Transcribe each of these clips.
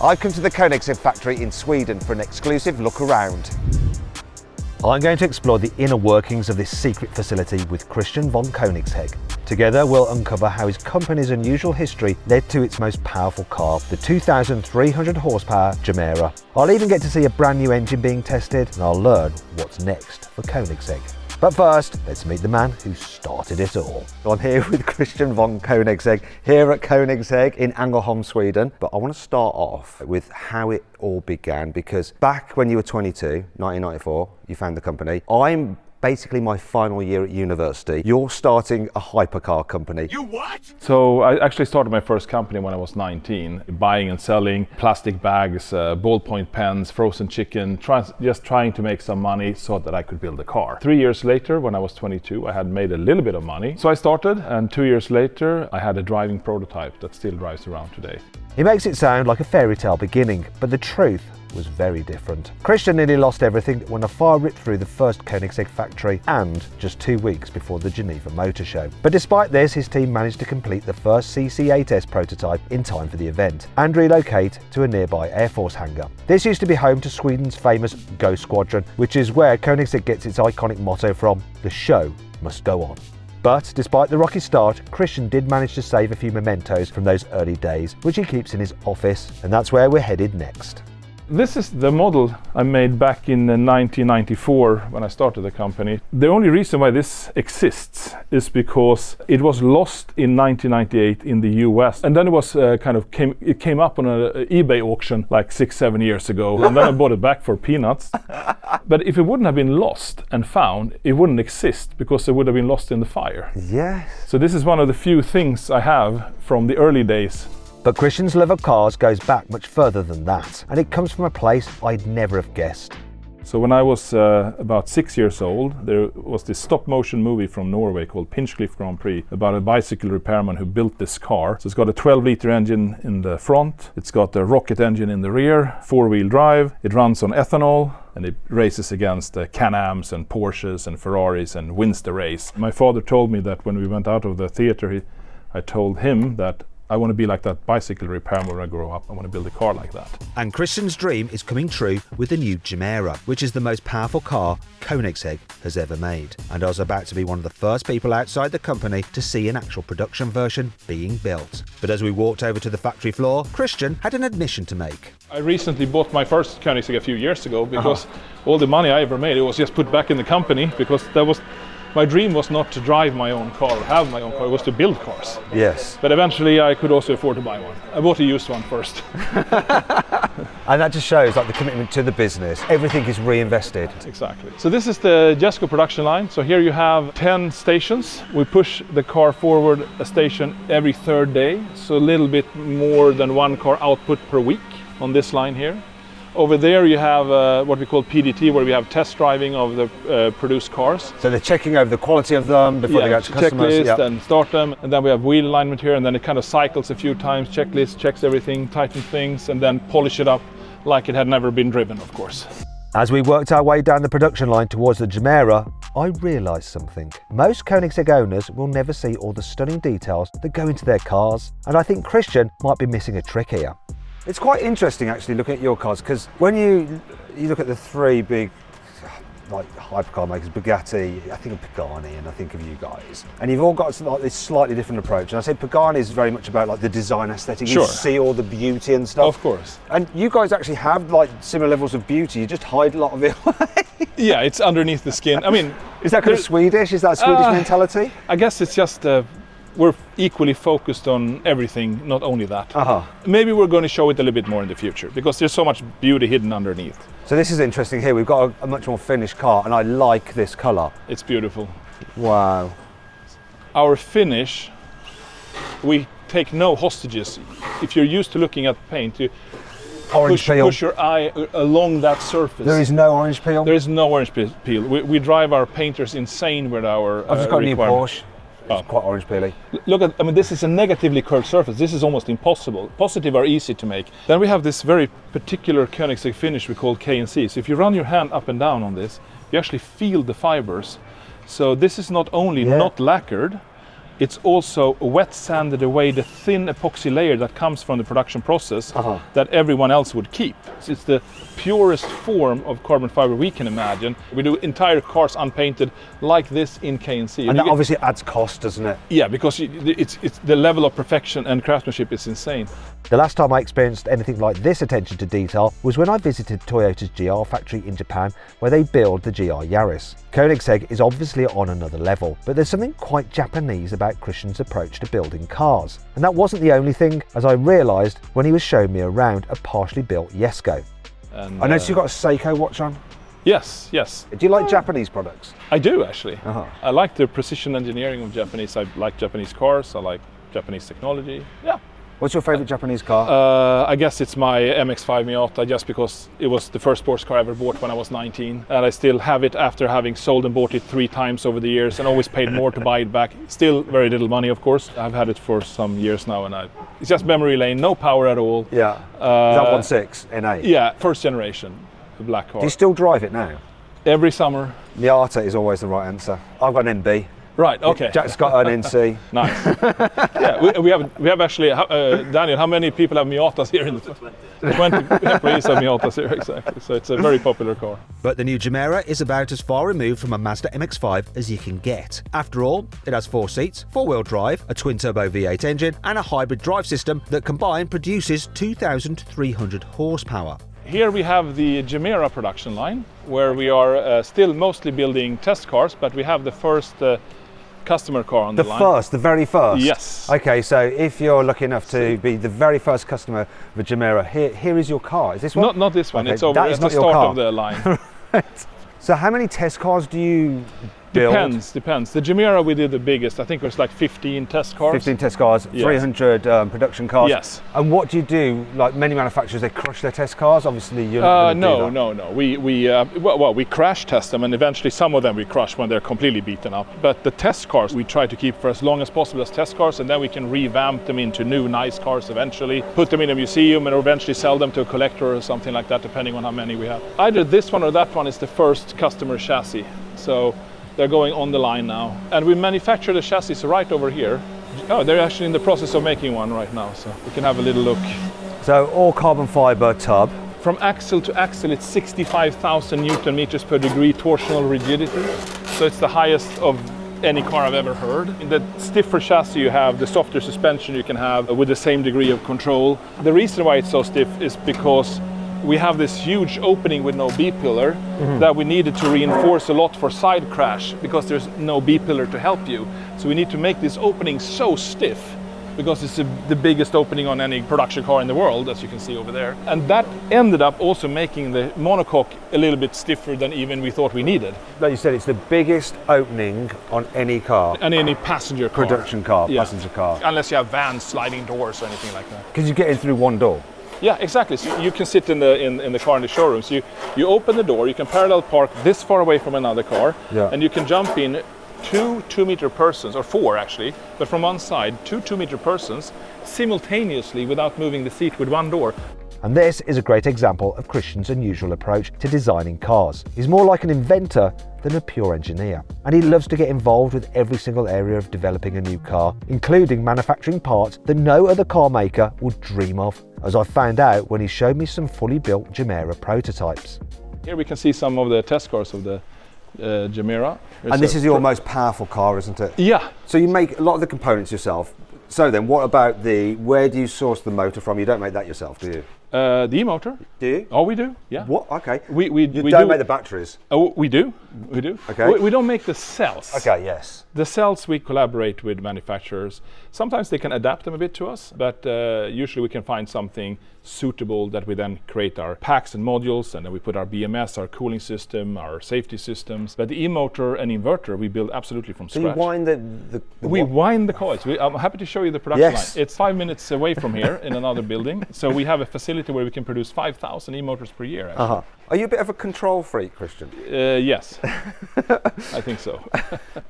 I've come to the Koniksegue factory in Sweden for an exclusive look around. I'm going to explore the inner workings of this secret facility with Christian von Koniksegue. Together we'll uncover how his company's unusual history led to its most powerful car, the 2,300 horsepower Gemera. I'll even get to see a brand new engine being tested, and I'll learn what's next for Koniksegue. But first, let's meet the man who started it all. I'm here with Christian von Koniksegue, here at Koniksegue in Ängelholm, Sweden. But I want to start off with how it all began, because back when you were 22, 1994, you found the company. I'm basically my final year at university. You're starting a hypercar company. You what? So I actually started my first company when I was 19, buying and selling plastic bags, ballpoint pens, frozen chicken, just trying to make some money so that I could build a car. 3 years later, when I was 22, I had made a little bit of money. So I started, and 2 years later, I had a driving prototype that still drives around today. He makes it sound like a fairy tale beginning, but the truth was very different. Christian nearly lost everything when a fire ripped through the first Koniksegue factory, and just 2 weeks before the Geneva Motor Show. But despite this, his team managed to complete the first CC8S prototype in time for the event and relocate to a nearby Air Force hangar. This used to be home to Sweden's famous Ghost Squadron, which is where Koniksegue gets its iconic motto from: the show must go on. But despite the rocky start, Christian did manage to save a few mementos from those early days, which he keeps in his office, and that's where we're headed next. This is the model I made back in 1994 when I started the company. The only reason why this exists is because it was lost in 1998 in the US, and then it was it came up on an eBay auction like 6-7 years ago, and then I bought it back for peanuts. But if it wouldn't have been lost and found, it wouldn't exist because it would have been lost in the fire. Yes. So this is one of the few things I have from the early days. But Christian's love of cars goes back much further than that, and it comes from a place I'd never have guessed. So when I was about 6 years old, there was this stop-motion movie from Norway called Pinchcliffe Grand Prix about a bicycle repairman who built this car. So it's got a 12-liter engine in the front, it's got a rocket engine in the rear, 4-wheel drive, it runs on ethanol, and it races against Can-Ams and Porsches and Ferraris and wins the race. My father told me that when we went out of the theater, I told him that I want to be like that bicycle repairman when I grow up. I want to build a car like that. And Christian's dream is coming true with the new Gemera, which is the most powerful car Koniksegue has ever made. And I was about to be one of the first people outside the company to see an actual production version being built. But as we walked over to the factory floor, Christian had an admission to make. I recently bought my first Koniksegue a few years ago because all the money I ever made, it was just put back in the company, because that was my dream was not to drive my own car or have my own car, it was to build cars. Yes. But eventually I could also afford to buy one. I bought a used one first. And that just shows like the commitment to the business. Everything is reinvested. Exactly. So this is the Jesco production line. So here you have 10 stations. We push the car forward a station every third day. So a little bit more than one car output per week on this line here. Over there you have what we call PDT, where we have test driving of the produced cars. So they're checking over the quality of them before they go to customers. Checklist and start them, and then we have wheel alignment here, and then it kind of cycles a few times, checklist, checks everything, tightens things, and then polish it up like it had never been driven, of course. As we worked our way down the production line towards the Gemera, I realised something. Most Koniksegue owners will never see all the stunning details that go into their cars, and I think Christian might be missing a trick here. It's quite interesting actually looking at your cars, because when you look at the three big like hypercar makers, Bugatti, I think of Pagani, and I think of you guys, and you've all got like this slightly different approach. And I say Pagani is very much about like the design aesthetic. Sure. You see all the beauty and stuff. Of course. And you guys actually have like similar levels of beauty. You just hide a lot of it away. Yeah, it's underneath the skin. I mean, is that kind of Swedish? Is that a Swedish mentality? I guess it's just we're equally focused on everything, not only that. Maybe we're going to show it a little bit more in the future, because there's so much beauty hidden underneath. So this is interesting here. We've got a much more finished car, and I like this colour. It's beautiful. Wow. Our finish, we take no hostages. If you're used to looking at paint, you push your eye along that surface. There is no orange peel? There is no orange peel. We drive our painters insane with our I've just got a new Porsche. It's quite orange peely. Look at, I mean, this is a negatively curved surface. This is almost impossible. Positive are easy to make. Then we have this very particular Koenigsegg finish we call K&C. So if you run your hand up and down on this, you actually feel the fibers. So this is not only not lacquered, it's also wet sanded away the thin epoxy layer that comes from the production process that everyone else would keep. So it's the purest form of carbon fiber we can imagine. We do entire cars unpainted like this in KNC. And that obviously adds cost, doesn't it? Yeah, because it's the level of perfection and craftsmanship is insane. The last time I experienced anything like this attention to detail was when I visited Toyota's GR factory in Japan, where they build the GR Yaris. Koenigsegg is obviously on another level, but there's something quite Japanese about Christian's approach to building cars. And that wasn't the only thing, as I realised when he was showing me around a partially built Jesko. And, I noticed you've got a Seiko watch on. Yes, yes. Do you like Japanese products? I do, actually. I like the precision engineering of Japanese. I like Japanese cars. I like Japanese technology. Yeah. What's your favourite Japanese car? I guess it's my MX-5 Miata, just because it was the first sports car I ever bought when I was 19. And I still have it after having sold and bought it 3 times over the years and always paid more to buy it back. Still very little money, of course. I've had it for some years now, and it's just memory lane, no power at all. Yeah. Is that 1.6 N8? Yeah, first generation, the black car. Do you still drive it now? Every summer. Miata is always the right answer. I've got an MB. Right, okay. Jack's got an NC. Nice. Yeah, we have actually, Daniel, how many people have Miatas here? 20 employees have Miatas here, exactly. So it's a very popular car. But the new Gemera is about as far removed from a Mazda MX-5 as you can get. After all, it has 4 seats, 4-wheel drive, a twin-turbo V8 engine, and a hybrid drive system that combined produces 2,300 horsepower. Here we have the Gemera production line, where we are still mostly building test cars, but we have the first customer car on the line. The very first? Yes. Okay, so if you're lucky enough to be the very first customer of a Gemera, here is your car. Is this one? Not this one, okay, it's over at the start of the line. Right. So how many test cars do you build? Depends. The Gemera we did the biggest. I think it was like 15 test cars. 15 test cars, yes. 300 production cars. Yes. And what do you do? Like many manufacturers, they crush their test cars. Obviously, you're not going to do that. No. We crash test them, and eventually some of them we crush when they're completely beaten up. But the test cars we try to keep for as long as possible as test cars, and then we can revamp them into new nice cars eventually, put them in a museum, and eventually sell them to a collector or something like that, depending on how many we have. Either this one or that one is the first customer chassis. So they're going on the line now. And we manufacture the chassis right over here. Oh, they're actually in the process of making one right now, so we can have a little look. So all carbon fiber tub. From axle to axle, it's 65,000 Newton meters per degree torsional rigidity. So it's the highest of any car I've ever heard. In the stiffer chassis you have, the softer suspension you can have with the same degree of control. The reason why it's so stiff is because we have this huge opening with no B-pillar that we needed to reinforce a lot for side crash, because there's no B-pillar to help you. So we need to make this opening so stiff, because it's the biggest opening on any production car in the world, as you can see over there. And that ended up also making the monocoque a little bit stiffer than even we thought we needed. Like you said, it's the biggest opening on any car. And any passenger car. Production car, yeah. Passenger car. Unless you have vans, sliding doors or anything like that. Because you get in through one door. Yeah, exactly. So you can sit in the car in the showroom. So you open the door, you can parallel park this far away from another car, and you can jump in 2 2-meter persons, or 4 actually, but from one side, 2 2-meter persons simultaneously without moving the seat with one door. And this is a great example of Christian's unusual approach to designing cars. He's more like an inventor than a pure engineer. And he loves to get involved with every single area of developing a new car, including manufacturing parts that no other car maker would dream of, as I found out when he showed me some fully built Gemera prototypes. Here we can see some of the test cars of the Gemera. And this is your most powerful car, isn't it? Yeah. So you make a lot of the components yourself. So then, what about where do you source the motor from? You don't make that yourself, do you? The e-motor. Do you? Oh, we do, yeah. What? Okay. We don't make the batteries? Oh, we do. Okay. We don't make the cells. Okay, yes. The cells we collaborate with manufacturers. Sometimes they can adapt them a bit to us, but usually we can find something suitable that we then create our packs and modules, and then we put our BMS, our cooling system, our safety systems. But the e-motor and inverter we build absolutely from scratch. So you wind we wind the coils. I'm happy to show you the production line. It's 5 minutes away from here in another building. So we have a facility where we can produce 5,000 e-motors per year. Actually. Are you a bit of a control freak, Christian? Yes, I think so.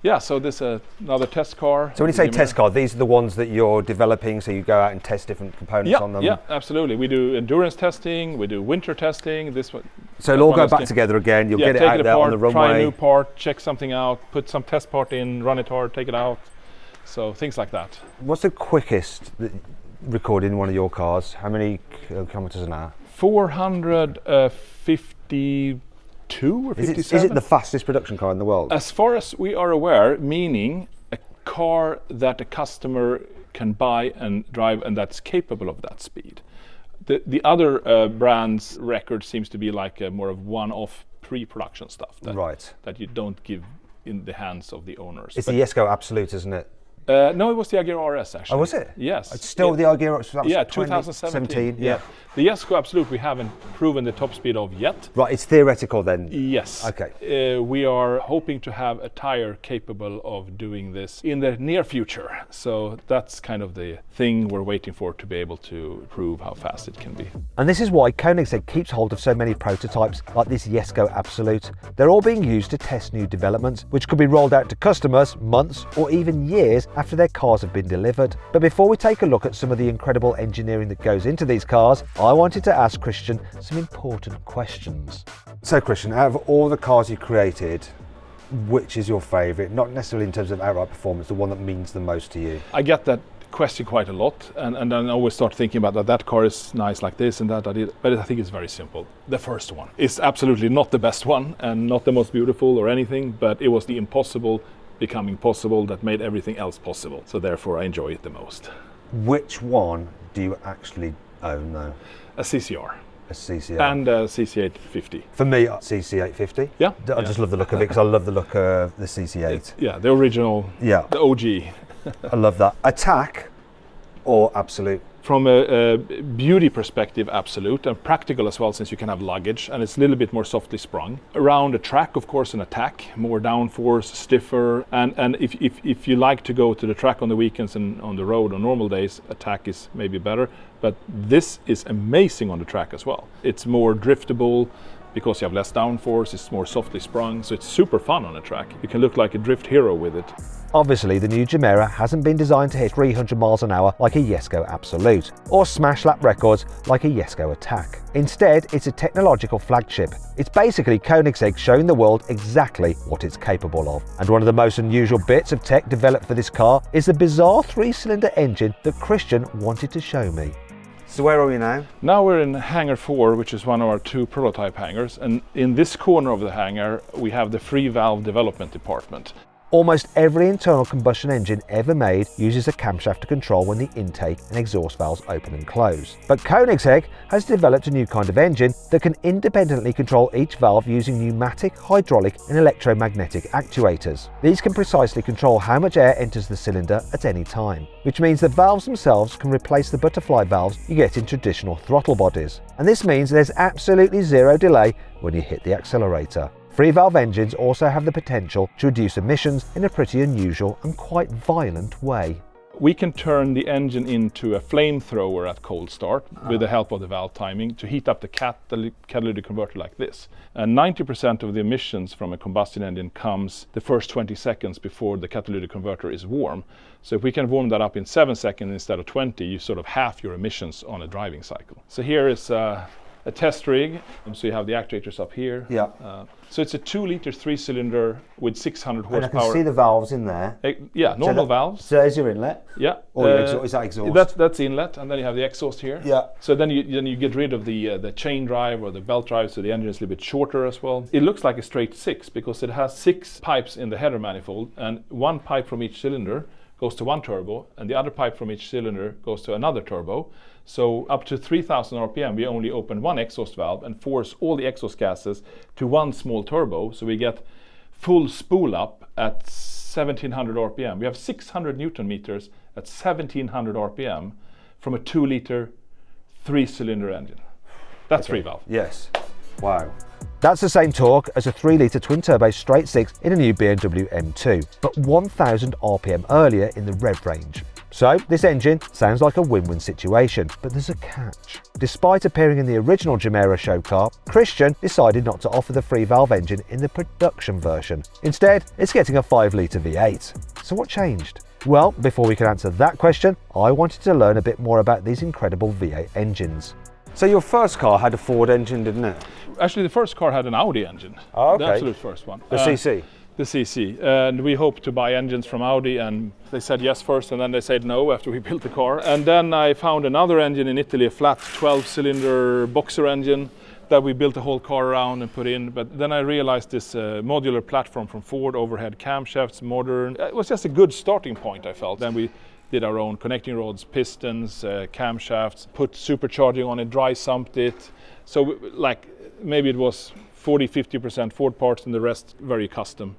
Yeah, so this is another test car. So when you say test car, these are the ones that you're developing, so you go out and test different components on them? Yeah, absolutely. We do endurance testing, we do winter testing. This one. So it'll all go back together again, you'll get it out there on the runway. Try a new part, check something out, put some test part in, run it hard, take it out. So things like that. What's the quickest recorded in one of your cars? How many kilometers an hour? 452 or 57. Is it the fastest production car in the world? As far as we are aware, meaning a car that a customer can buy and drive and that's capable of that speed. The other brand's record seems to be like a more of one-off pre-production stuff that you don't give in the hands of the owners. It's the Jesko Absolute, isn't it? No, it was the Agera RS actually. Oh, was it? Yes. It's still the Agera. So that was 2017. Yeah. The Jesko Absolute we haven't proven the top speed of yet. Right, it's theoretical then. Yes. Okay. We are hoping to have a tire capable of doing this in the near future. So that's kind of the thing we're waiting for to be able to prove how fast it can be. And this is why Koenigsegg keeps hold of so many prototypes like this Jesko Absolute. They're all being used to test new developments, which could be rolled out to customers months or even years after their cars have been delivered. But before we take a look at some of the incredible engineering that goes into these cars, I wanted to ask Christian some important questions. So Christian, out of all the cars you created, which is your favourite? Not necessarily in terms of outright performance, the one that means the most to you. I get that question quite a lot, and then I always start thinking about that car is nice like this and that, but I think it's very simple. The first one is absolutely not the best one and not the most beautiful or anything, but it was the impossible becoming possible that made everything else possible. So therefore I enjoy it the most. Which one do you actually own though? A CCR. A CCR. And a CC850. For me, CC850. Yeah. I just love the look of it because I love the look of the CC8. Yeah, the original, the OG. I love that. Attack or Absolute? From a beauty perspective, Absolute, and practical as well, since you can have luggage, and it's a little bit more softly sprung. Around a track, of course, an Attack, more downforce, stiffer, and if you like to go to the track on the weekends and on the road on normal days, Attack is maybe better, but this is amazing on the track as well. It's more driftable, because you have less downforce, it's more softly sprung, so it's super fun on a track. You can look like a drift hero with it. Obviously, the new Gemera hasn't been designed to hit 300 miles an hour like a Jesko Absolute, or smash lap records like a Jesko Attack. Instead, it's a technological flagship. It's basically Koenigsegg showing the world exactly what it's capable of. And one of the most unusual bits of tech developed for this car is the bizarre 3-cylinder engine that Christian wanted to show me. So where are we now? Now we're in hangar 4, which is one of our 2 prototype hangars, and in this corner of the hangar we have the free valve development department. Almost every internal combustion engine ever made uses a camshaft to control when the intake and exhaust valves open and close. But Koenigsegg has developed a new kind of engine that can independently control each valve using pneumatic, hydraulic and electromagnetic actuators. These can precisely control how much air enters the cylinder at any time, which means the valves themselves can replace the butterfly valves you get in traditional throttle bodies. And this means there's absolutely zero delay when you hit the accelerator. Free valve engines also have the potential to reduce emissions in a pretty unusual and quite violent way. We can turn the engine into a flamethrower at cold start with the help of the valve timing to heat up the catalytic converter like this. And 90% of the emissions from a combustion engine comes the first 20 seconds before the catalytic converter is warm. So if we can warm that up in 7 seconds instead of 20, you sort of half your emissions on a driving cycle. So here is a test rig, so you have the actuators up here. Yeah. So it's a 2-liter 3-cylinder with 600 horsepower. And I can see the valves in there. Yeah, normal valves. So there's your inlet. Yeah. Or is that exhaust? That's inlet, and then you have the exhaust here. Yeah. So then you get rid of the chain drive or the belt drive, so the engine is a little bit shorter as well. It looks like a straight 6 because it has 6 pipes in the header manifold, and 1 pipe from each cylinder goes to 1 turbo, and the other pipe from each cylinder goes to another turbo. So up to 3000 RPM, we only open 1 exhaust valve and force all the exhaust gases to 1 small turbo. So we get full spool up at 1700 RPM. We have 600 Newton meters at 1700 RPM from a 2-liter 3-cylinder engine. That's free valve. Yes. Wow. That's the same torque as a 3-litre twin-turbo straight 6 in a new BMW M2, but 1000 RPM earlier in the rev range. So this engine sounds like a win-win situation, but there's a catch. Despite appearing in the original Gemera show car, Christian decided not to offer the free valve engine in the production version. Instead, it's getting a 5-litre V8. So what changed? Well, before we can answer that question, I wanted to learn a bit more about these incredible V8 engines. So your first car had a Ford engine, didn't it? Actually, the first car had an Audi engine. Oh, okay. The absolute first one. The CC? The CC. And we hoped to buy engines from Audi, and they said yes first, and then they said no after we built the car. And then I found another engine in Italy, a flat 12-cylinder boxer engine that we built the whole car around and put in. But then I realized this modular platform from Ford, overhead camshafts, modern. It was just a good starting point, I felt. Then we did our own connecting rods, pistons, camshafts, put supercharging on it, dry sumped it. So like maybe it was 40-50% Ford parts and the rest very custom.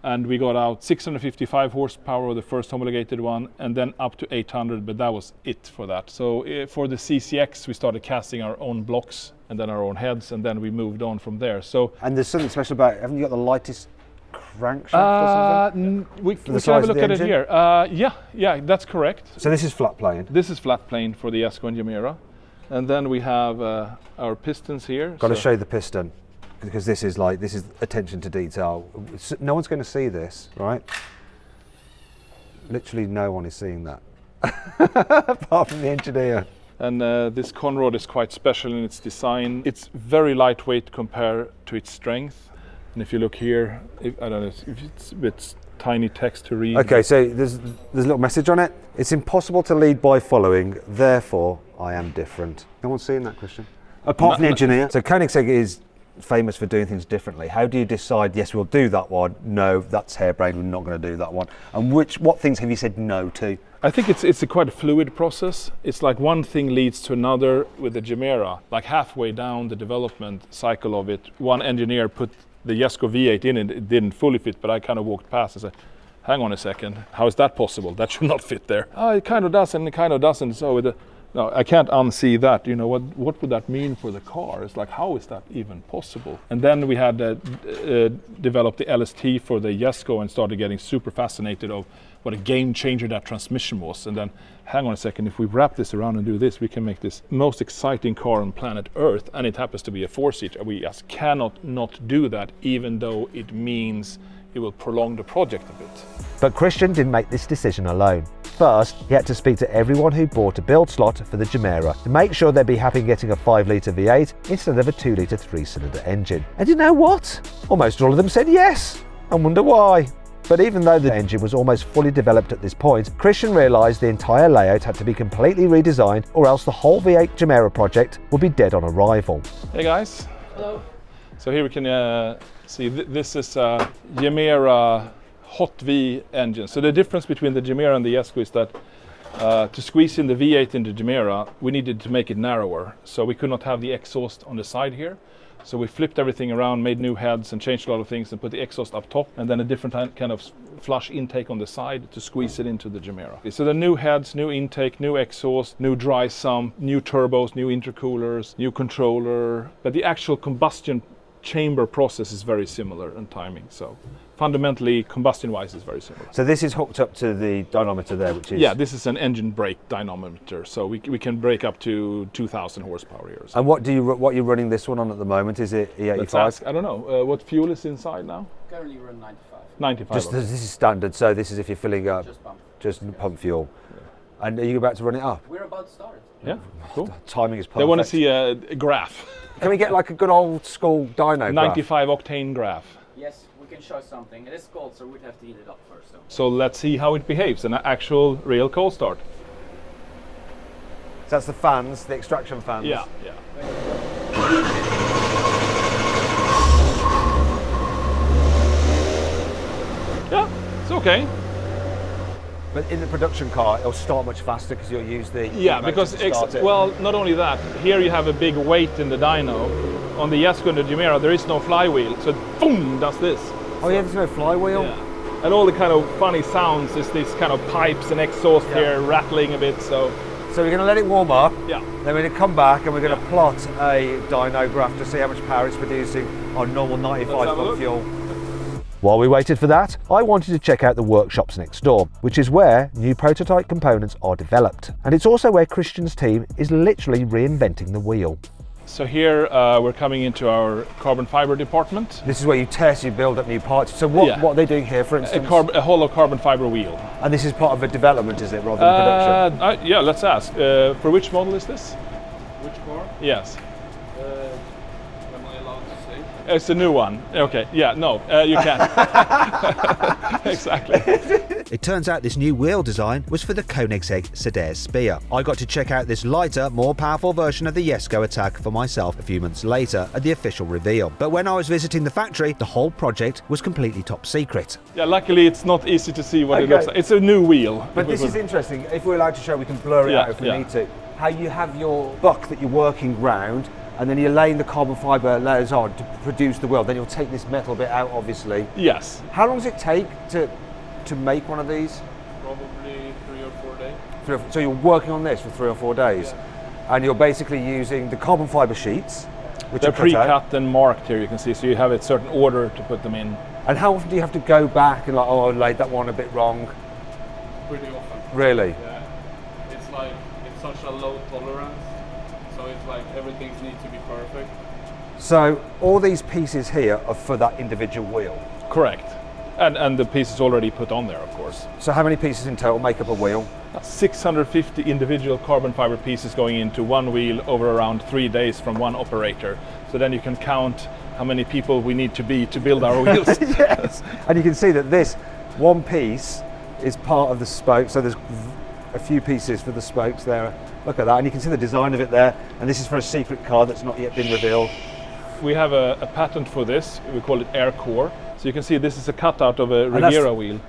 And we got out 655 horsepower of the first homologated one, and then up to 800, but that was it for that. So for the CCX, we started casting our own blocks and then our own heads, and then we moved on from there. So. And there's something special about it. Haven't you got the lightest crankshaft or something? We can have a look at it here. Yeah, that's correct. So this is flat plane? This is flat plane for the Jesko and Gemera. And then we have our pistons here. Got to show you the piston, because this is attention to detail. No one's going to see this, right? Literally no one is seeing that, apart from the engineer. And this conrod is quite special in its design. It's very lightweight compared to its strength. And if you look here, I don't know if it's a bit tiny text to read. Okay, so there's a little message on it. It's impossible to lead by following, therefore I am different. No one's seeing that, Christian? Apart from the engineer. So Koenigsegg is famous for doing things differently. How do you decide, yes, we'll do that one, no, that's harebrained, we're not going to do that one? And what things have you said no to? I think it's a quite a fluid process. It's like one thing leads to another with the Gemera. Like halfway down the development cycle of it, one engineer put the Jesko V8 in, and it didn't fully fit, but I kind of walked past and said, hang on a second, how is that possible? That should not fit there. Oh, it kind of does and it kind of doesn't. So no, I can't unsee that. You know, what would that mean for the car? It's like, how is that even possible? And then we had developed the LST for the Jesko and started getting super fascinated of what a game changer that transmission was. And then, hang on a second, if we wrap this around and do this, we can make this most exciting car on planet Earth, and it happens to be a four-seater. We just cannot not do that, even though it means it will prolong the project a bit. But Christian didn't make this decision alone. First, he had to speak to everyone who bought a build slot for the Gemera to make sure they'd be happy getting a 5-litre V8 instead of a 2-litre 3-cylinder engine. And you know what? Almost all of them said yes. I wonder why. But even though the engine was almost fully developed at this point, Christian realised the entire layout had to be completely redesigned, or else the whole V8 Gemera project would be dead on arrival. Hey guys. Hello. So here we can see this is a Gemera Hot V engine. So the difference between the Gemera and the Jesko is that to squeeze in the V8 in the Gemera, we needed to make it narrower. So we could not have the exhaust on the side here. So we flipped everything around, made new heads and changed a lot of things and put the exhaust up top, and then a different kind of flush intake on the side to squeeze it into the Gemera. So the new heads, new intake, new exhaust, new dry sump, new turbos, new intercoolers, new controller. But the actual combustion chamber process is very similar in timing. So fundamentally, combustion-wise, is very similar. So this is hooked up to the dynamometer there, which is... Yeah, this is an engine brake dynamometer. So we can brake up to 2,000 horsepower here. So. And what you're running this one on at the moment? Is it E85? Let's ask, I don't know. What fuel is inside now? Currently run 95. 95. Just, this is standard, so this is if you're filling up... Just pump fuel. Yeah. And are you about to run it up? We're about to start. Yeah, cool. Timing is perfect. They want to see a graph. Can we get like a good old school dyno 95 octane graph. Yes, we can show something. It is cold, so we'd have to heat it up first. So let's see how it behaves, an actual real cold start. So that's the fans, the extraction fans? Yeah. Yeah, it's okay. But in the production car, it'll start much faster because you'll use the... Yeah, because, well, not only that, here you have a big weight in the dyno. On the Jesko and the Gemera, there is no flywheel, so it boom, does this. Oh yeah, there's no flywheel? Yeah. And all the kind of funny sounds is these kind of pipes and exhaust here rattling a bit, so... So we're going to let it warm up, yeah. Then we're going to come back and we're going to plot a dyno graph to see how much power it's producing on normal 95 pump fuel. While we waited for that, I wanted to check out the workshops next door, which is where new prototype components are developed. And it's also where Christian's team is literally reinventing the wheel. So here we're coming into our carbon fiber department. This is where you test, you build up new parts. So what are they doing here, for instance? A hollow carbon fiber wheel. And this is part of a development, is it, rather than production? Yeah, let's ask. For which model is this? Which car? Yes. Am I allowed to say? It's a new one. Okay, yeah, no, you can't. Exactly. It turns out this new wheel design was for the Koenigsegg Sedair Spear. I got to check out this lighter, more powerful version of the Jesko Attack for myself a few months later at the official reveal. But when I was visiting the factory, the whole project was completely top secret. Yeah, luckily it's not easy to see what it looks like. It's a new wheel. But this is interesting. If we're allowed to show, we can blur it out if we need to. How you have your buck that you're working round, and then you're laying the carbon fibre layers on to produce the wheel. Then you'll take this metal bit out, obviously. Yes. How long does it take to make one of these? Probably 3 or 4 days. So you're working on this for 3 or 4 days, and you're basically using the carbon fibre sheets, which they're are pre-cut and marked here. You can see, so you have a certain order to put them in. And how often do you have to go back and like, oh, I laid that one a bit wrong? Pretty often. Really? Yeah. It's like it's such a low tolerance, so it's like everything needs to be perfect. So all these pieces here are for that individual wheel? Correct. And the pieces already put on there, of course. So how many pieces in total make up a wheel? 650 individual carbon fiber pieces going into one wheel over around 3 days from one operator. So then you can count how many people we need to be to build our wheels. Yes. And you can see that this one piece is part of the spoke. So there's a few pieces for the spokes there. Look at that. And you can see the design of it there. And this is for a secret car that's not yet been revealed. We have a patent for this. We call it Air Core. So you can see this is a cutout of a Riviera wheel.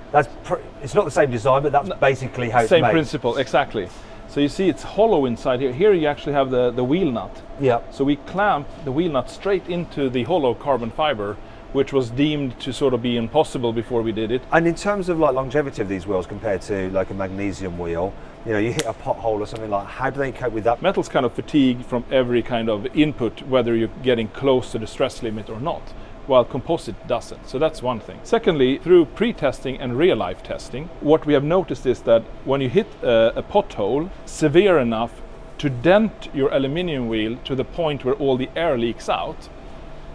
It's not the same design, but that's basically how it's made. Same principle, exactly. So you see it's hollow inside here. Here you actually have the wheel nut. Yeah. So we clamp the wheel nut straight into the hollow carbon fiber, which was deemed to sort of be impossible before we did it. And in terms of like longevity of these wheels compared to like a magnesium wheel, you know, you hit a pothole or something like, how do they cope with that? Metal's kind of fatigued from every kind of input, whether you're getting close to the stress limit or not, while composite doesn't. So that's one thing. Secondly, through pre-testing and real-life testing, what we have noticed is that when you hit a pothole severe enough to dent your aluminium wheel to the point where all the air leaks out,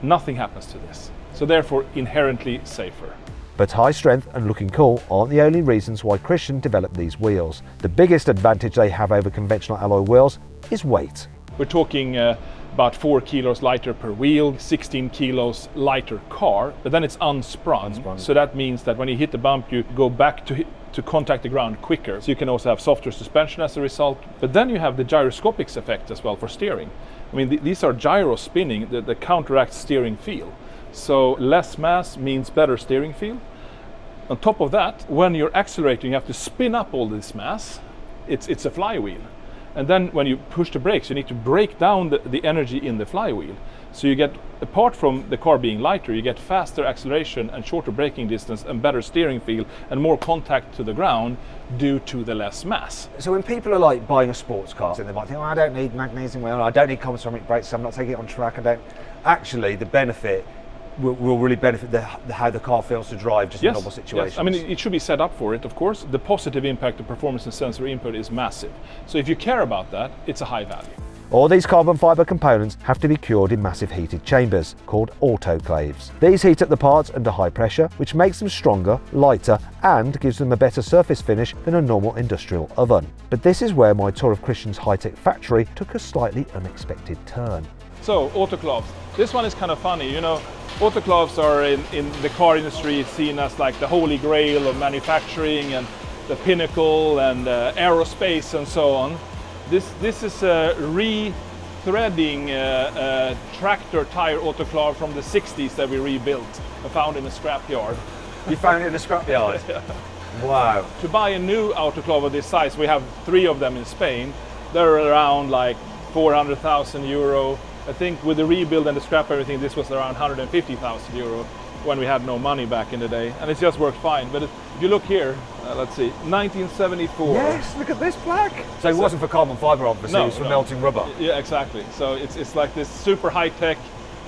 nothing happens to this. So therefore, inherently safer. But high strength and looking cool aren't the only reasons why Christian developed these wheels. The biggest advantage they have over conventional alloy wheels is weight. We're talking about 4 kilos lighter per wheel, 16 kilos lighter car, but then it's unsprung. So that means that when you hit the bump, you go back to contact the ground quicker. So you can also have softer suspension as a result. But then you have the gyroscopics effect as well for steering. I mean, these are gyro spinning that counteracts steering feel. So less mass means better steering feel. On top of that, when you're accelerating, you have to spin up all this mass. It's a flywheel. And then when you push the brakes, you need to break down the energy in the flywheel. So you get, apart from the car being lighter, you get faster acceleration and shorter braking distance and better steering feel and more contact to the ground due to the less mass. So when people are like buying a sports car, and they might think, oh, I don't need magnesium wheel, I don't need combustion brakes, so I'm not taking it on track, Actually, the benefit will really benefit how the car feels to drive just in normal situations. Yes. I mean, it should be set up for it, of course. The positive impact of performance and sensory input is massive. So if you care about that, it's a high value. All these carbon fibre components have to be cured in massive heated chambers called autoclaves. These heat up the parts under high pressure, which makes them stronger, lighter, and gives them a better surface finish than a normal industrial oven. But this is where my tour of Christian's high-tech factory took a slightly unexpected turn. So, autoclaves. This one is kind of funny, you know. Autoclaves are in the car industry seen as like the holy grail of manufacturing and the pinnacle and aerospace and so on. This is a re-threading tractor tire autoclave from the 60s that we rebuilt and found in a scrapyard. You found it in a scrapyard? Yeah. Wow. To buy a new autoclave of this size, we have 3 of them in Spain. They're around like 400,000 euro. I think with the rebuild and the scrap everything, this was around 150,000 euro when we had no money back in the day, and it's just worked fine. But if you look here, let's see, 1974. Yes, look at this plaque. So it wasn't for carbon fibre, obviously, it was for melting rubber. Yeah, exactly. So it's like this super high tech.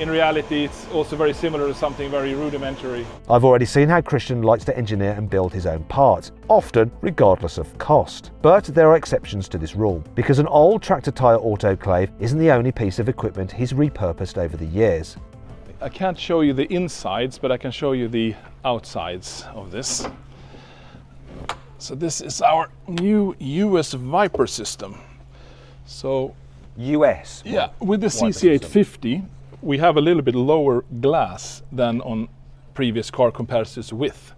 In reality, it's also very similar to something very rudimentary. I've already seen how Christian likes to engineer and build his own parts, often regardless of cost. But there are exceptions to this rule, because an old tractor tyre autoclave isn't the only piece of equipment he's repurposed over the years. I can't show you the insides, but I can show you the outsides of this. So this is our new US Viper system. So US? yeah, with the CC850, we have a little bit lower glass than on previous car comparisons width.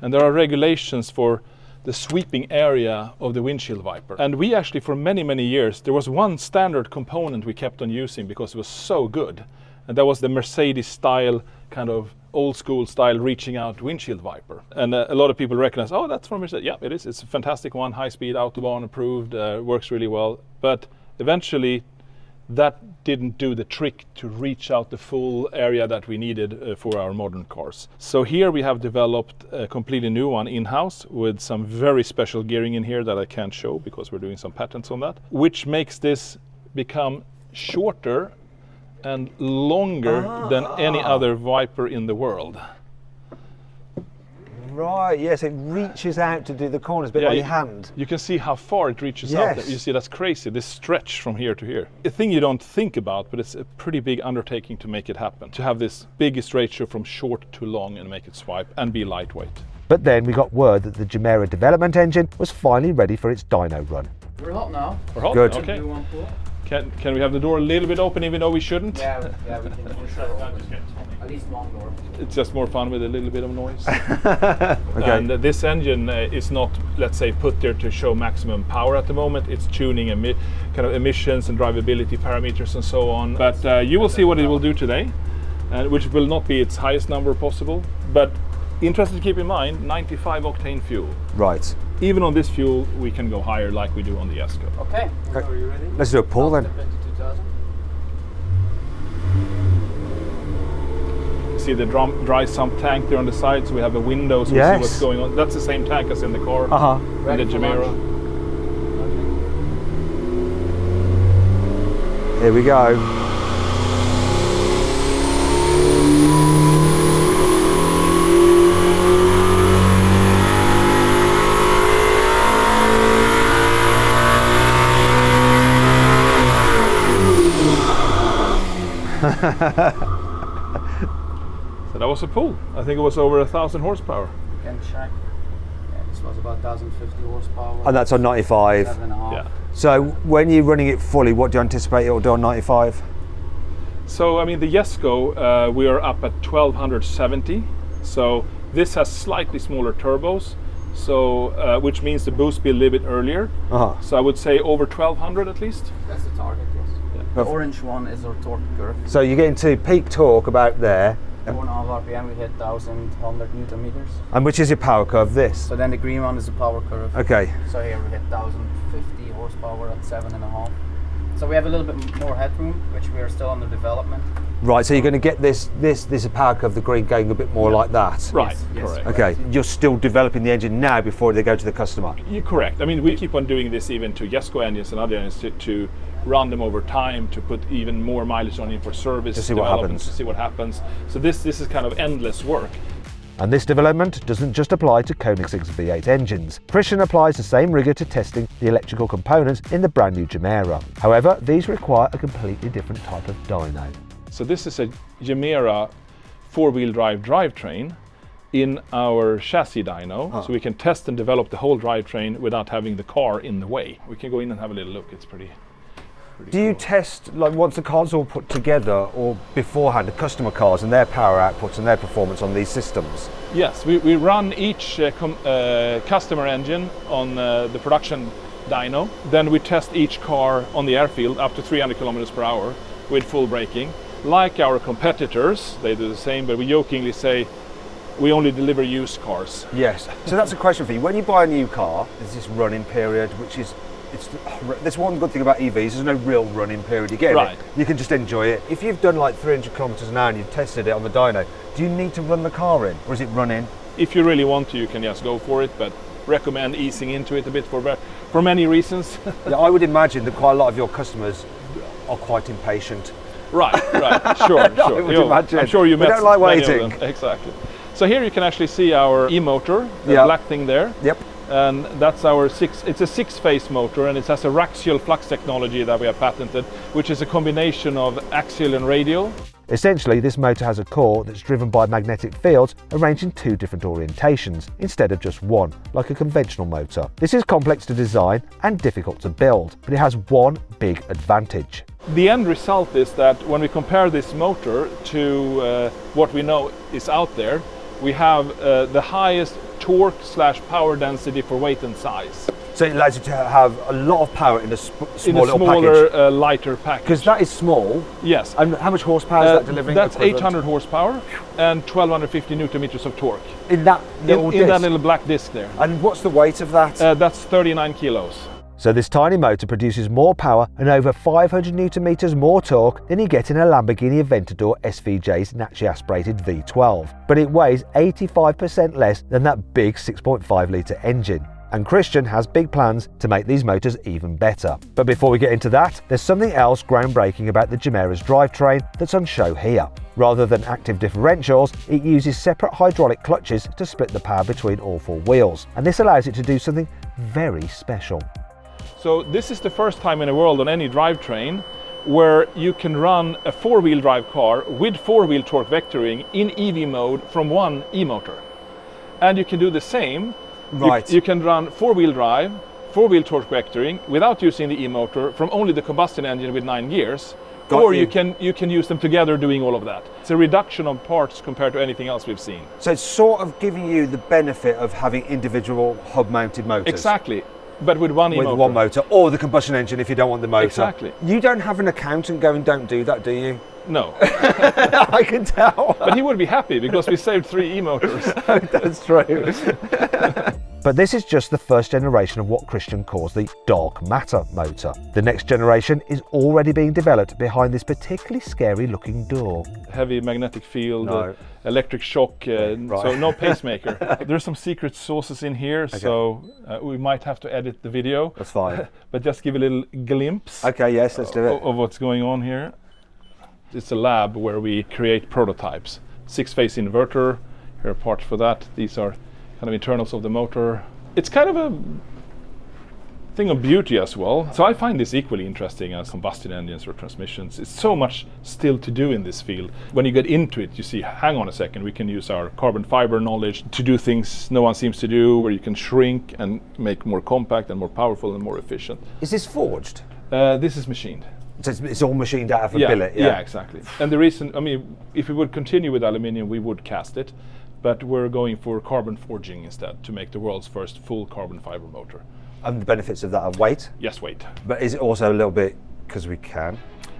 And there are regulations for the sweeping area of the windshield wiper. And we actually, for many, many years, there was one standard component we kept on using because it was so good. And that was the Mercedes style, kind of old school style reaching out windshield wiper. And a lot of people recognize, oh, that's from Mercedes. Yeah, it is. It's a fantastic one, high speed, Autobahn approved, works really well. But eventually, that didn't do the trick to reach out the full area that we needed for our modern cars. So here we have developed a completely new one in-house with some very special gearing in here that I can't show because we're doing some patents on that, which makes this become shorter and longer than any other wiper in the world. Right, yes, it reaches out to do the corners, a bit like your hand. You can see how far it reaches out. You see, that's crazy, this stretch from here to here. A thing you don't think about, but it's a pretty big undertaking to make it happen. To have this biggest ratio from short to long and make it swipe and be lightweight. But then we got word that the Gemera development engine was finally ready for its dyno run. We're hot now. We're hot? Good. Okay. Do one pull? Can we have the door a little bit open even though we shouldn't? Yeah, we can for sure open. At least one door. It's just more fun with a little bit of noise. Okay. And this engine is not, let's say, put there to show maximum power at the moment. It's tuning kind of emissions and drivability parameters and so on. But you will see what it will do today, which will not be its highest number possible. But interesting to keep in mind, 95 octane fuel. Right. Even on this fuel, we can go higher like we do on the Esco. Okay. Are you ready? Let's do a pull then. Step into 2000. See the dry sump tank there on the side, so we have a window so we see what's going on. That's the same tank as in the car, in the Gemera. Here we go. So that was a pull. I think it was over 1,000 horsepower. You can check. Yeah, this was about 1,050 horsepower. And that's on 95. 7.5. Yeah. So when you're running it fully, what do you anticipate it will do on 95? So I mean the Esco, we are up at 1,270. So this has slightly smaller turbos, so which means the boost be a little bit earlier. So I would say over 1,200 at least. That's the target, yes. The orange one is our torque curve. So you're getting to peak torque about there. 4.5 RPM, we hit 1,100 Newton meters. And which is your power curve, this? So then the green one is the power curve. Okay. So here we hit 1,050 horsepower at 7.5. So we have a little bit more headroom, which we are still under development. Right, so you're going to get this power curve, the green, going a bit more like that? Right, Yes, correct. Okay, you're still developing the engine now before they go to the customer? You're correct. I mean, we keep on doing this even to Esco engines and other engines to run them over time, to put even more mileage on in for service, To see what development, happens. to see what happens. So this is kind of endless work. And this development doesn't just apply to Koenigsegg's V8 engines. Christian applies the same rigour to testing the electrical components in the brand new Gemera. However, these require a completely different type of dyno. So this is a Gemera four-wheel drive drivetrain in our chassis dyno, so we can test and develop the whole drivetrain without having the car in the way. We can go in and have a little look. It's pretty Do you cool. test, like once the car's all put together, or beforehand, the customer cars and their power outputs and their performance on these systems? Yes, we run each customer engine on the production dyno. Then we test each car on the airfield up to 300 kilometers per hour with full braking. Like our competitors, they do the same, but we jokingly say we only deliver used cars. Yes. So that's a question for you. When you buy a new car, there's this running period, which is, there's one good thing about EVs, there's no real running period. You get Right. it, you can just enjoy it. If you've done like 300 kilometers an hour and you've tested it on the dyno, do you need to run the car in, or is it running? If you really want to, you can just go for it, but recommend easing into it a bit for many reasons. Yeah, I would imagine that quite a lot of your customers are quite impatient. Right, sure. I would imagine. I'm sure you We met don't like many of waiting. them. Exactly. So here you can actually see our e-motor, the Yeah. black thing there. Yep. And that's our it's a six-phase motor, and it has a axial flux technology that we have patented, which is a combination of axial and radial. Essentially, this motor has a core that's driven by magnetic fields arranged in 2 different orientations, instead of just one, like a conventional motor. This is complex to design and difficult to build, but it has one big advantage. The end result is that when we compare this motor to what we know is out there, we have the highest torque/power density for weight and size. So it allows you to have a lot of power in a smaller, lighter package. Because that is small. Yes. And how much horsepower is that delivering? That's 800 horsepower and 1250 newton meters of torque. In that little disc? In that little black disc there. And what's the weight of that? That's 39 kilos. So this tiny motor produces more power and over 500 newton meters more torque than you get in a Lamborghini Aventador SVJ's naturally aspirated V12. But it weighs 85% less than that big 6.5 litre engine. And Christian has big plans to make these motors even better. But before we get into that, there's something else groundbreaking about the Gemera's drivetrain that's on show here. Rather than active differentials, it uses separate hydraulic clutches to split the power between all 4 wheels. And this allows it to do something very special. So this is the first time in the world on any drivetrain where you can run a 4-wheel drive car with 4-wheel torque vectoring in EV mode from one e-motor. And you can do the same. Right. You can run 4-wheel drive, 4-wheel torque vectoring without using the e-motor from only the combustion engine with 9 gears. You can use them together doing all of that. It's a reduction of parts compared to anything else we've seen. So it's sort of giving you the benefit of having individual hub-mounted motors. Exactly. But with one e-motor. With one motor, or the combustion engine if you don't want the motor. Exactly. You don't have an accountant going, don't do that, do you? No. I can tell. But he would be happy because we saved 3 e-motors. That's true. But this is just the first generation of what Christian calls the dark matter motor. The next generation is already being developed behind this particularly scary looking door. Heavy magnetic field, No. Electric shock, Right. so no pacemaker. There's some secret sauces in here, so we might have to edit the video. That's fine. But just give a little glimpse Okay, yes, let's do it. of what's going on here. It's a lab where we create prototypes. 6-phase inverter, here are parts for that. These are kind of internals of the motor. It's kind of a thing of beauty as well. So I find this equally interesting as combustion engines or transmissions. It's so much still to do in this field. When you get into it, you see, hang on a second, we can use our carbon fiber knowledge to do things no one seems to do, where you can shrink and make more compact and more powerful and more efficient. Is this forged? This is machined. So it's all machined out of a billet? Yeah, exactly. And the reason, I mean, if we would continue with aluminium, we would cast it, but we're going for carbon forging instead to make the world's first full carbon fiber motor. And the benefits of that are weight? Yes, weight. But is it also a little bit because we can?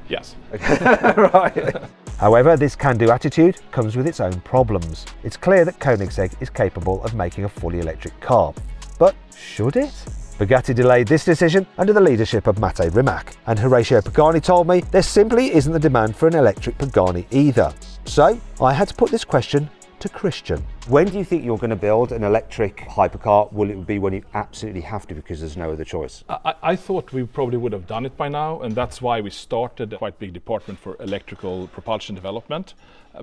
Yes. Right. However, this can-do attitude comes with its own problems. It's clear that Koenigsegg is capable of making a fully electric car. But should it? Bugatti delayed this decision under the leadership of Matteo Rimac, and Horacio Pagani told me there simply isn't the demand for an electric Pagani either. So I had to put this question to Christian. When do you think you're going to build an electric hypercar? Will it be when you absolutely have to because there's no other choice? I thought we probably would have done it by now, and that's why we started a quite big department for electrical propulsion development.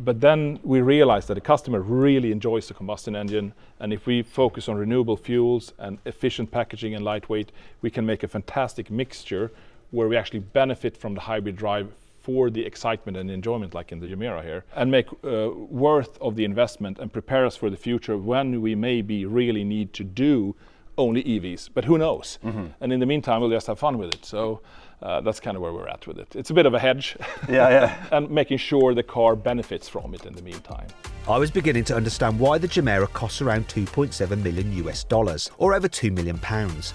But then we realized that the customer really enjoys the combustion engine, and if we focus on renewable fuels and efficient packaging and lightweight, we can make a fantastic mixture where we actually benefit from the hybrid drive for the excitement and enjoyment, like in the Gemera here, and make worth of the investment and prepare us for the future when we maybe really need to do only EVs, but who knows? Mm-hmm. And in the meantime, we'll just have fun with it. So that's kind of where we're at with it. It's a bit of a hedge, and making sure the car benefits from it in the meantime. I was beginning to understand why the Gemera costs around $2.7 million, or over £2 million.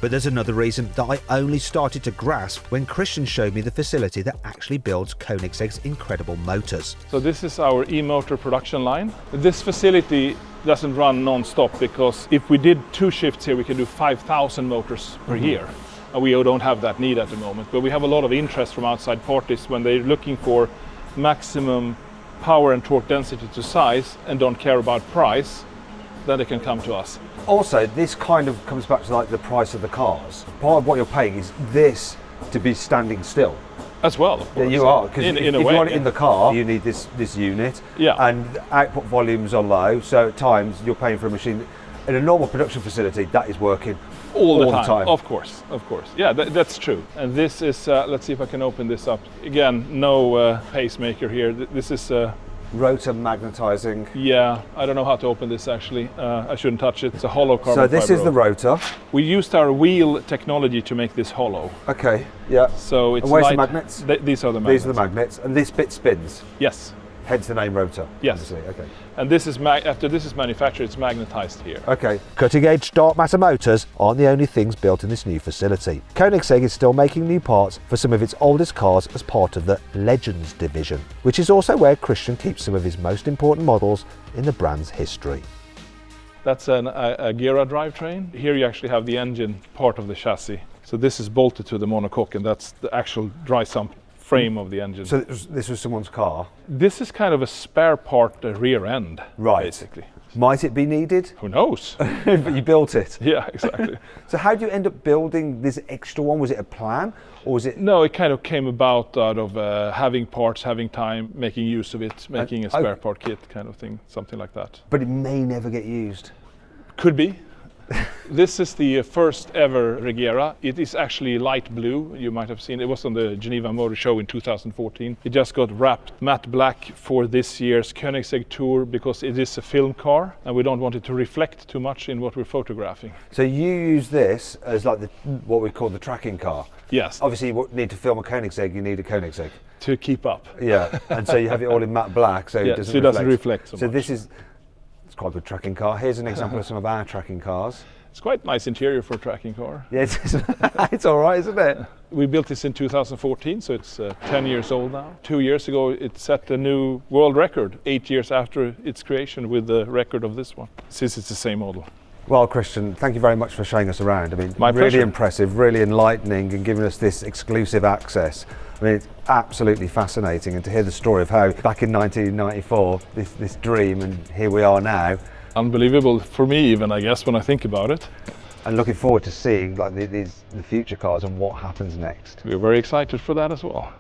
But there's another reason that I only started to grasp when Christian showed me the facility that actually builds Koenigsegg's incredible motors. So this is our e-motor production line. This facility doesn't run non-stop because if we did 2 shifts here, we can do 5,000 motors per year. And we don't have that need at the moment, but we have a lot of interest from outside parties when they're looking for maximum power and torque density to size and don't care about price, then they can come to us. Also, this kind of comes back to like the price of the cars. Part of what you're paying is this to be standing still. As well, of course. Yeah, you are, because if you way, want it in the car, you need this unit. Yeah. And output volumes are low, so at times you're paying for a machine. in a normal production facility, that is working all the the time. time. Of course. Yeah, that's true. And this is, let's see if I can open this up. Again, no pacemaker here. This is Rotor magnetizing. yeah, I don't know how to open this actually. I shouldn't touch it. It's a hollow carbon So this fiber is the rotor. We used our wheel technology to make this hollow. Okay, yeah. So it's And where's the light- magnets? These are the magnets. These are the magnets, and this bit spins. Yes. Hence the name rotor. Yes. Obviously. Okay. And this is after this is manufactured, it's magnetized here. Okay. Cutting-edge dark matter motors aren't the only things built in this new facility. Koenigsegg is still making new parts for some of its oldest cars as part of the Legends division, which is also where Christian keeps some of his most important models in the brand's history. That's a Gira drivetrain. Here you actually have the engine part of the chassis. So this is bolted to the monocoque, and that's the actual dry sump frame of the engine. So this was someone's car? This is kind of a spare part rear end, Right. basically. Might it be needed? Who knows? But you built it. Yeah, exactly. So how do you end up building this extra one? Was it a plan, or was it? No, it kind of came about out of having parts, having time, making use of it, making a spare part kit kind of thing, something like that. But it may never get used. Could be. This is the first ever Regera. It is actually light blue. You might have seen it was on the Geneva Motor Show in 2014. It just got wrapped matte black for this year's Koenigsegg Tour because it is a film car and we don't want it to reflect too much in what we're photographing. So you use this as like what we call the tracking car. Yes. Obviously, you need to film a Koenigsegg. You need a Koenigsegg. To keep up. Yeah, and so you have it all in matte black, so Yeah, it doesn't so it reflect. doesn't reflect so much. This is it's quite a good tracking car. Here's an example of some of our tracking cars. It's quite nice interior for a tracking car. Yeah, it's all right, isn't it? We built this in 2014, so it's 10 years old now. 2 years ago, it set a new world record, 8 years after its creation, with the record of this one, since it's the same model. Well, Christian, thank you very much for showing us around. I mean, My really pleasure. impressive, really enlightening, and giving us this exclusive access. I mean, it's absolutely fascinating, and to hear the story of how back in 1994, this dream, and here we are now. Unbelievable for me even, I guess, when I think about it. And looking forward to seeing like the future cars and what happens next. We're very excited for that as well.